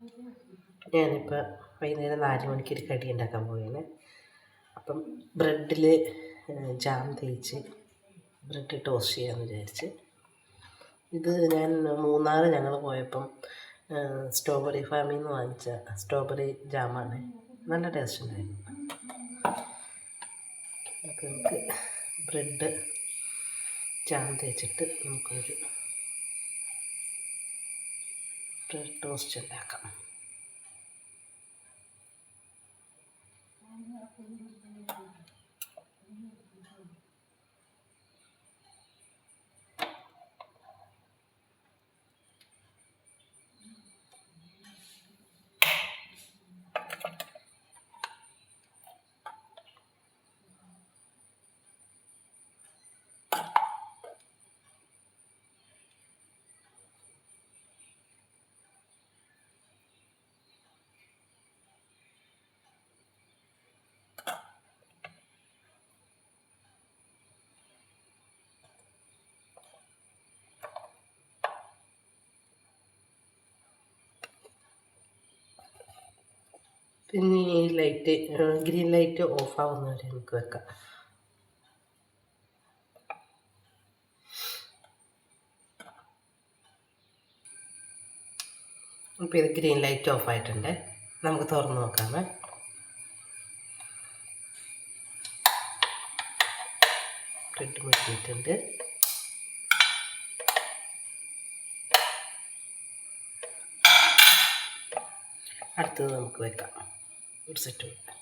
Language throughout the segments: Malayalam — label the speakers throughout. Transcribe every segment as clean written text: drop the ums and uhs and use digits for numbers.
Speaker 1: ഞാനിപ്പോൾ വൈകുന്നേരം 4 മണിക്കൊരു കടി ഉണ്ടാക്കാൻ പോവുകയാണ്. അപ്പം ബ്രെഡിൽ ജാം തേച്ച് ബ്രെഡ് ടോസ്റ്റ് ചെയ്യാമെന്ന് വിചാരിച്ച്. ഇത് ഞാൻ മൂന്നാർ ഞങ്ങൾ പോയപ്പം സ്ട്രോബെറി ഫാമിൽ നിന്ന് വാങ്ങിച്ച സ്ട്രോബെറി ജാമാണ്. നല്ല ടേസ്റ്റ് ഉണ്ടായിരുന്നു. അപ്പോൾ നമുക്ക് ബ്രെഡ് ജാം തേച്ചിട്ട് നമുക്കൊരു ബ്രെഡ് ടോസ്റ്റ് ഉണ്ടാക്കാം. പിന്നെ ഈ ലൈറ്റ് ഗ്രീൻ ലൈറ്റ് ഓഫാവുന്ന വരെ നമുക്ക് വെക്കാം. അപ്പോൾ ഇത് ഗ്രീൻ ലൈറ്റ് ഓഫായിട്ടുണ്ട്. നമുക്ക് തുറന്ന് നോക്കാമേ. ബ്രെഡ് മുരിഞ്ഞിട്ടുണ്ട്. അടുത്തത് നമുക്ക് വെക്കാം. ഒരു സെറ്റ് വെക്കാം.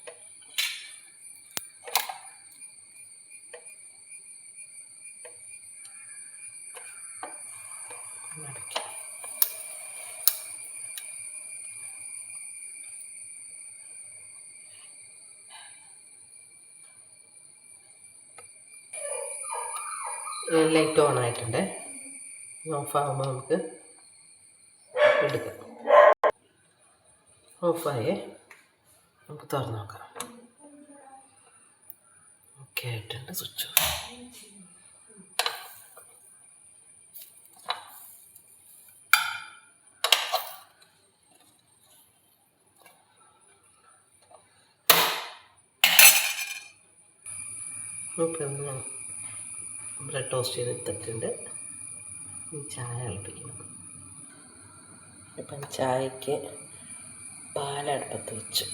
Speaker 1: ലൈറ്റ് ഓൺ ആയിട്ടുണ്ട്. ഓഫാകുമ്പോൾ നമുക്ക് എടുക്കാം. ഓഫായേ, നമുക്ക് തുറന്ന് നോക്കാം. ഓക്കെ ആയിട്ടുണ്ട്. Switch off. ഞാൻ ബ്രെഡ് ടോസ്റ്റ് ചെയ്തെടുത്തിട്ടുണ്ട്. ചായ തിളപ്പിക്കണം. ഇപ്പം ചായക്ക് പാലടുപ്പത്ത് വെച്ചു.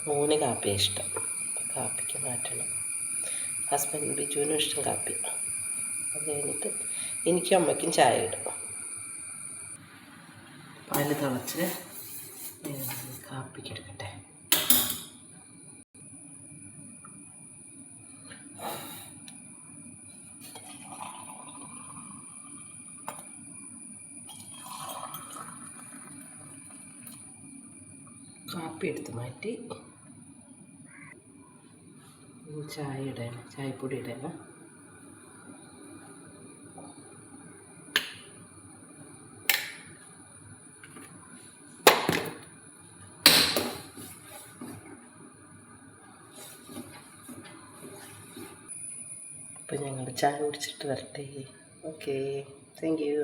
Speaker 1: 3 കാപ്പിയാണ് ഇഷ്ടം. അപ്പം കാപ്പിക്ക് മാറ്റണം. ഹസ്ബൻഡ് ബിജുവിനും ഇഷ്ടം കാപ്പി. അത് കഴിഞ്ഞിട്ട് എനിക്കും അമ്മയ്ക്കും ചായ ഇടും. പാല് തിളച്ച് കാപ്പിക്ക് എടുക്കട്ടെ. കാപ്പി എടുത്ത് മാറ്റി ചായ ഇടണം. ചായപ്പൊടി ഇടണം. അപ്പം ഞങ്ങൾ ചായ കുടിച്ചിട്ട് വരട്ടെ. Okay, thank you.